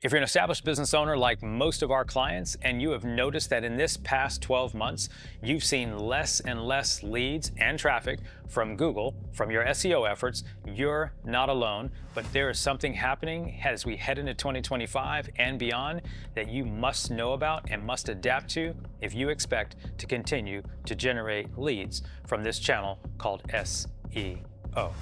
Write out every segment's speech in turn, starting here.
If you're an established business owner like most of our clients, and you have noticed that in this past 12 months, you've seen less and less leads and traffic from Google, from your SEO efforts, you're not alone, but there is something happening as we head into 2025 and beyond that you must know about and must adapt to if you expect to continue to generate leads from this channel called SEO.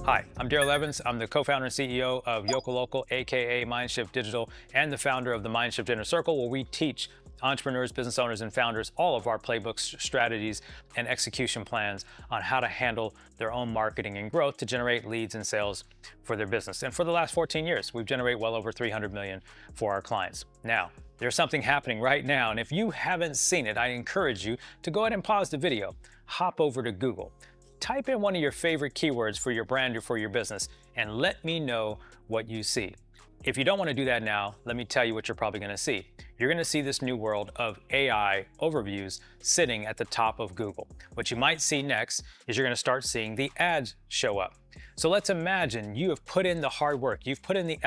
Hi, I'm Darrell Evans. I'm the co-founder and CEO of YokoLocal, aka Mindshift Digital, and the founder of the Mindshift Inner Circle, where we teach entrepreneurs, business owners, and founders all of our playbooks, strategies, and execution plans on how to handle their own marketing and growth to generate leads and sales for their business. And for the last 14 years, we've generated well over 300 million for our clients. Now, there's something happening right now, and if you haven't seen it, I encourage you to go ahead and pause the video, hop over to Google, type in one of your favorite keywords for your brand or for your business, and let me know what you see. If you don't want to do that now, let me tell you what you're probably going to see. You're going to see this new world of AI overviews sitting at the top of Google. What you might see next is you're going to start seeing the ads show up. So let's imagine you have put in the hard work, you've put in the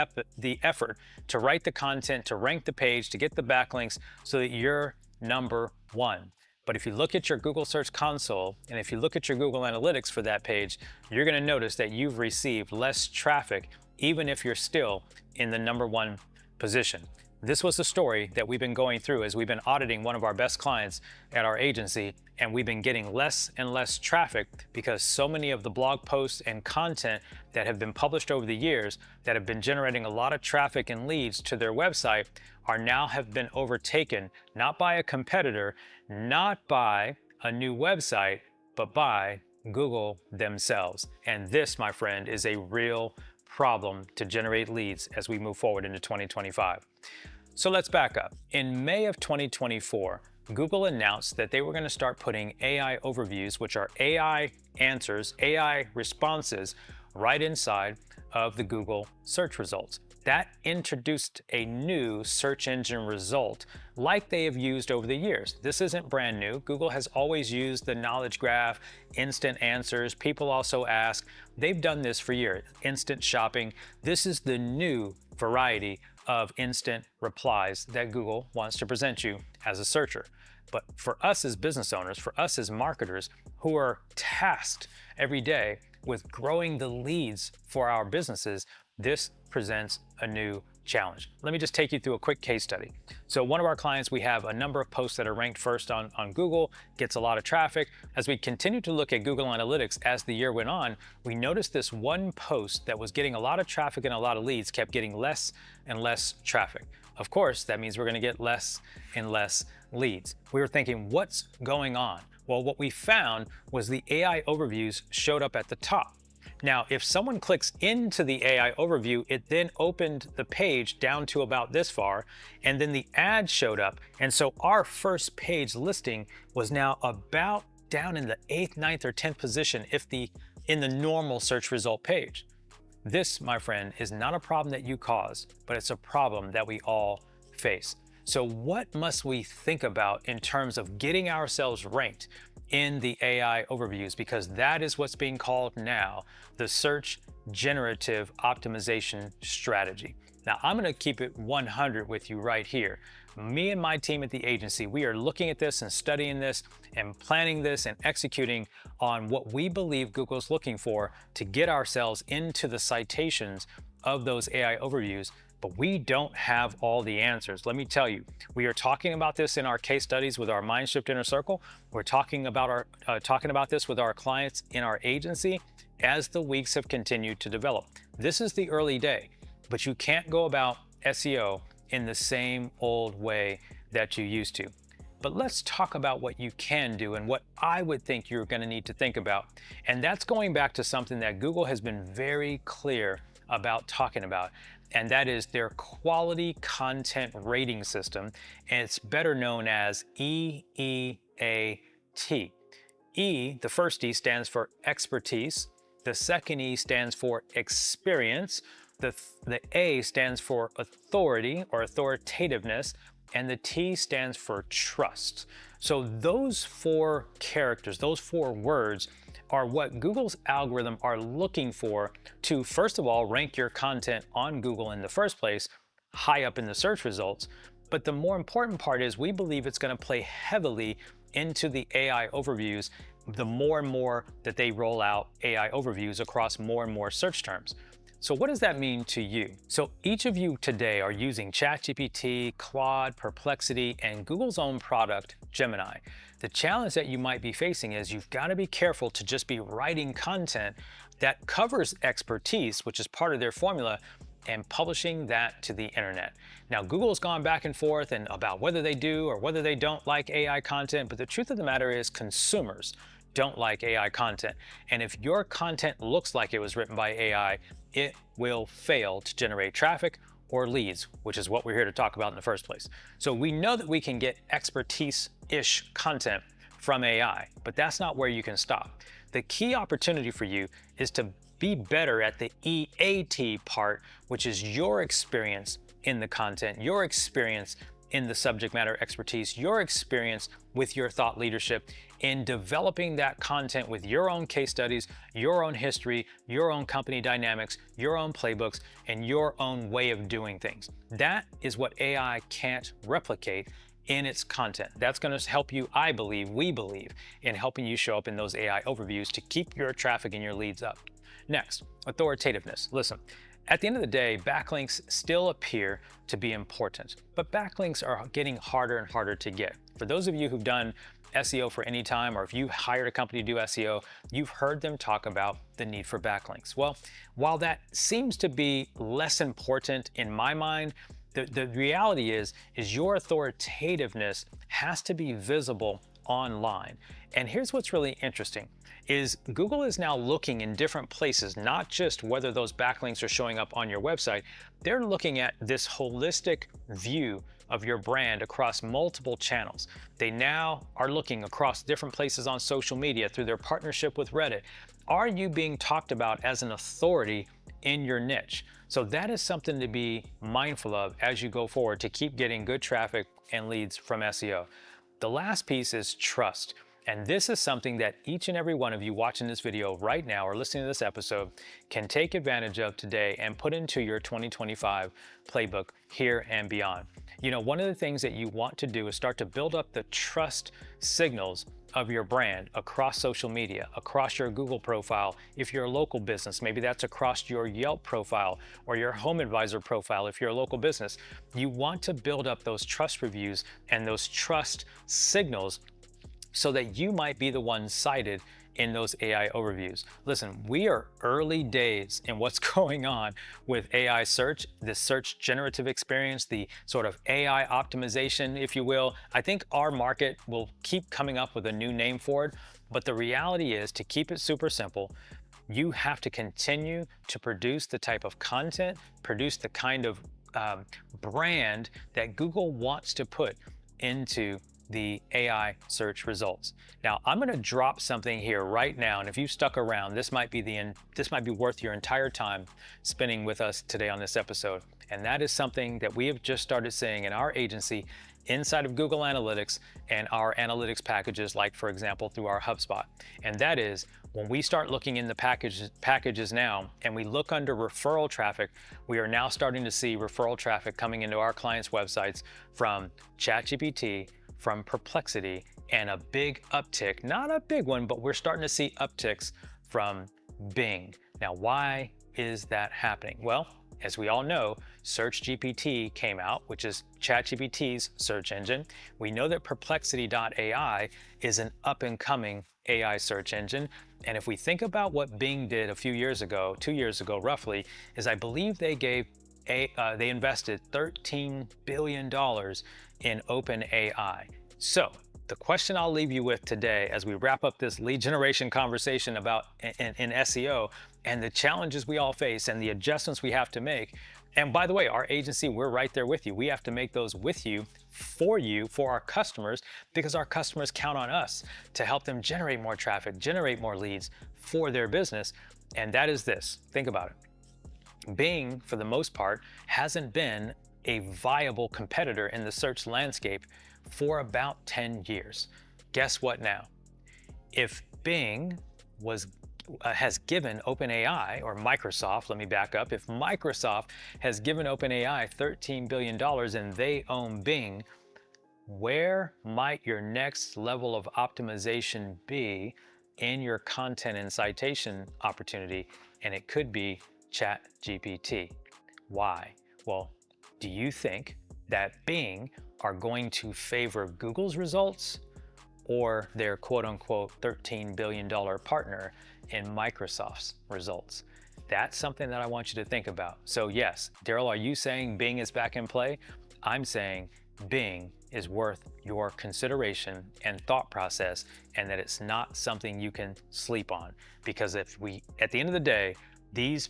effort to write the content, to rank the page, to get the backlinks so that you're number one. But if you look at your Google Search Console, and if you look at your Google Analytics for that page, you're going to notice that you've received less traffic, even if you're still in the number one position. This was the story that we've been going through as we've been auditing one of our best clients at our agency, and we've been getting less and less traffic because so many of the blog posts and content that have been published over the years that have been generating a lot of traffic and leads to their website are now have been overtaken, not by a competitor, not by a new website, but by Google themselves. And this, my friend, is a real problem to generate leads as we move forward into 2025. So let's back up. In May of 2024, Google announced that they were going to start putting AI overviews, which are AI answers, AI responses, right inside of the Google search results. That introduced a new search engine result like they have used over the years. This isn't brand new. Google has always used the knowledge graph, instant answers. People also ask. They've done this for years. Instant shopping. This is the new variety of instant replies that Google wants to present you as a searcher. But for us as business owners, for us as marketers who are tasked every day with growing the leads for our businesses, this presents a new challenge. Let me just take you through a quick case study. So one of our clients, we have a number of posts that are ranked first on Google, gets a lot of traffic. As we continue to look at Google Analytics as the year went on, we noticed this one post that was getting a lot of traffic and a lot of leads kept getting less and less traffic. Of course, that means we're going to get less and less leads. We were thinking, what's going on? Well, what we found was the AI overviews showed up at the top. Now, if someone clicks into the AI overview, it then opened the page down to about this far, and then the ad showed up. And so our first page listing was now about down in the 8th, 9th, or 10th position in the normal search result page. This, my friend, is not a problem that you cause, but it's a problem that we all face. So what must we think about in terms of getting ourselves ranked in the AI overviews? Because that is what's being called now the search generative optimization strategy. Now, I'm going to keep it 100 with you right here. Me and my team at the agency, we are looking at this and studying this and planning this and executing on what we believe Google's looking for to get ourselves into the citations of those AI overviews. But we don't have all the answers. Let me tell you, we are talking about this in our case studies with our Mindshift Inner Circle. We're talking about this with our clients in our agency as the weeks have continued to develop. This is the early day, but you can't go about SEO in the same old way that you used to. But let's talk about what you can do and what I would think you're going to need to think about. And that's going back to something that Google has been very clear about talking about, and that is their quality content rating system, and it's better known as EEAT. E, the first E, stands for expertise. The second E stands for experience. The A stands for authority or authoritativeness. and the T stands for trust. So those 4 characters, those 4 words are what Google's algorithm are looking for to, first of all, rank your content on Google in the first place, high up in the search results. But the more important part is we believe it's going to play heavily into the AI overviews the more and more that they roll out AI overviews across more and more search terms. So what does that mean to you? So each of you today are using ChatGPT, Claude, Perplexity, and Google's own product, Gemini. The challenge that you might be facing is you've got to be careful to just be writing content that covers expertise, which is part of their formula, and publishing that to the internet. Now, Google's gone back and forth and about whether they do or whether they don't like AI content, but the truth of the matter is consumers don't like AI content. And if your content looks like it was written by AI, it will fail to generate traffic or leads, which is what we're here to talk about in the first place. So we know that we can get expertise-ish content from AI, but that's not where you can stop. The key opportunity for you is to be better at the EAT part, which is your experience in the content, your experience in the subject matter expertise, your experience with your thought leadership in developing that content with your own case studies, your own history, your own company dynamics, your own playbooks, and your own way of doing things. That is what AI can't replicate in its content. That's going to help you, I believe, we believe, in helping you show up in those AI overviews to keep your traffic and your leads up. Next, authoritativeness. Listen, at the end of the day, backlinks still appear to be important, but backlinks are getting harder and harder to get. For those of you who've done SEO for any time, or if you hired a company to do SEO, you've heard them talk about the need for backlinks. Well, while that seems to be less important in my mind, the reality is your authoritativeness has to be visible online. And here's what's really interesting is Google is now looking in different places, not just whether those backlinks are showing up on your website. They're looking at this holistic view of your brand across multiple channels. They now are looking across different places on social media through their partnership with Reddit. Are you being talked about as an authority in your niche? So that is something to be mindful of as you go forward to keep getting good traffic and leads from SEO. The last piece is trust. And this is something that each and every one of you watching this video right now or listening to this episode can take advantage of today and put into your 2025 playbook here and beyond. You know, one of the things that you want to do is start to build up the trust signals of your brand across social media, across your Google profile. If you're a local business, maybe that's across your Yelp profile or your Home Advisor profile. If you're a local business, you want to build up those trust reviews and those trust signals so that you might be the one cited in those AI overviews. Listen, we are early days in what's going on with AI search, the search generative experience, the sort of AI optimization, if you will. I think our market will keep coming up with a new name for it, but the reality is, to keep it super simple, you have to continue to produce the type of content, produce the kind of brand that Google wants to put into the AI search results. Now, I'm going to drop something here right now, and if you stuck around, this might be worth your entire time spending with us today on this episode. And that is something that we have just started seeing in our agency inside of Google Analytics and our analytics packages, like for example through our HubSpot. And that is, when we start looking in the packages now and we look under referral traffic, we are now starting to see referral traffic coming into our clients' websites from ChatGPT, from Perplexity, and a big uptick, not a big one, but we're starting to see upticks from Bing. Now, why is that happening? Well, as we all know, SearchGPT came out, which is ChatGPT's search engine. We know that Perplexity.ai is an up-and-coming AI search engine. And if we think about what Bing did a few years ago, 2 years ago roughly, is I believe they invested $13 billion in OpenAI. So the question I'll leave you with today as we wrap up this lead generation conversation about in SEO and the challenges we all face and the adjustments we have to make. And by the way, our agency, we're right there with you. We have to make those with you, for our customers, because our customers count on us to help them generate more traffic, generate more leads for their business. And that is this. Think about it. Bing, for the most part, hasn't been a viable competitor in the search landscape for about 10 years. Guess what now? If Bing has given OpenAI, or Microsoft, let me back up, if Microsoft has given OpenAI $13 billion and they own Bing, where might your next level of optimization be in your content and citation opportunity? And it could be ChatGPT. Why? Well, do you think that Bing are going to favor Google's results or their quote unquote $13 billion partner in Microsoft's results? That's something that I want you to think about. So yes, Darrell, are you saying Bing is back in play? I'm saying Bing is worth your consideration and thought process, and that it's not something you can sleep on. Because at the end of the day, these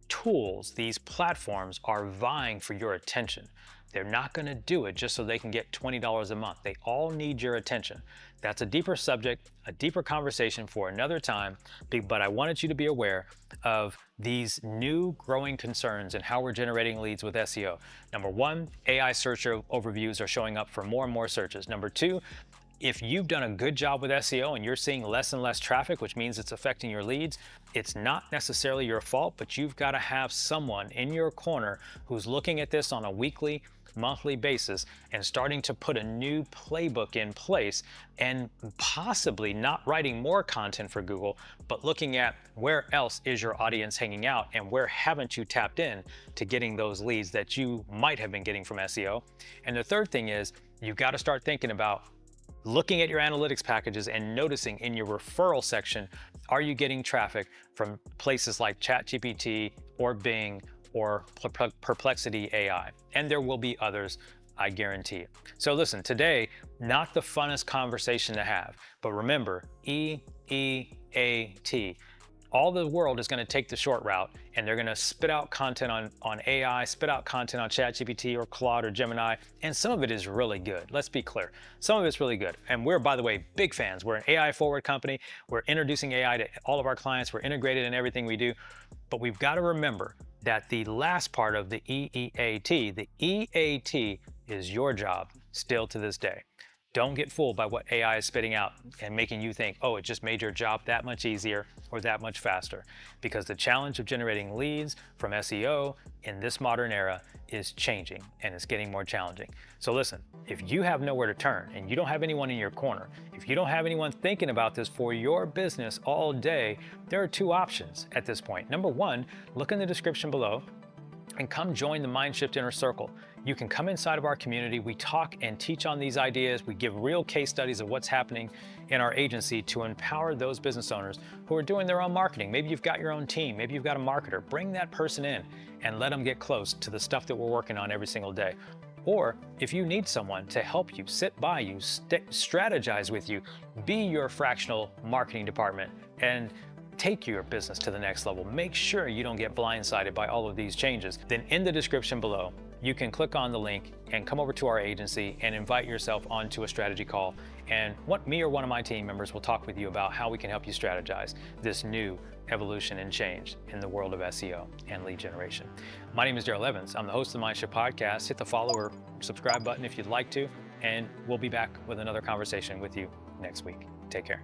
tools, these platforms are vying for your attention. They're not going to do it just so they can get $20 a month. They all need your attention. That's a deeper subject, a deeper conversation for another time, but I wanted you to be aware of these new growing concerns and how we're generating leads with SEO. Number one, AI search overviews are showing up for more and more searches. Number two, if you've done a good job with SEO and you're seeing less and less traffic, which means it's affecting your leads, it's not necessarily your fault, but you've got to have someone in your corner who's looking at this on a weekly, monthly basis and starting to put a new playbook in place, and possibly not writing more content for Google, but looking at where else is your audience hanging out and where haven't you tapped in to getting those leads that you might have been getting from SEO. And the third thing is you've got to start thinking about looking at your analytics packages and noticing in your referral section, are you getting traffic from places like ChatGPT or Bing or Perplexity AI? And there will be others, I guarantee it. So listen, today, not the funnest conversation to have, but remember, EEAT. All the world is going to take the short route, and they're going to spit out content on AI, spit out content on ChatGPT or Claude or Gemini, and some of it is really good. Let's be clear. Some of it's really good. And we're, by the way, big fans. We're an AI forward company. We're introducing AI to all of our clients. We're integrated in everything we do. But we've got to remember that the last part of the EEAT, the EAT is your job still to this day. Don't get fooled by what AI is spitting out and making you think, oh, it just made your job that much easier or that much faster. Because the challenge of generating leads from SEO in this modern era is changing, and it's getting more challenging. So listen, if you have nowhere to turn and you don't have anyone in your corner, if you don't have anyone thinking about this for your business all day, there are two options at this point. Number one, look in the description below and come join the Mindshift Inner Circle. You can come inside of our community. We talk and teach on these ideas. We give real case studies of what's happening in our agency to empower those business owners who are doing their own marketing. Maybe you've got your own team. Maybe you've got a marketer. Bring that person in and let them get close to the stuff that we're working on every single day. Or if you need someone to help you, sit by you, strategize with you, be your fractional marketing department, and take your business to the next level, make sure you don't get blindsided by all of these changes, then in the description below, you can click on the link and come over to our agency and invite yourself onto a strategy call. And me or one of my team members will talk with you about how we can help you strategize this new evolution and change in the world of SEO and lead generation. My name is Darrell Evans. I'm the host of the Mindshift Podcast. Hit the follow or subscribe button if you'd like to, and we'll be back with another conversation with you next week. Take care.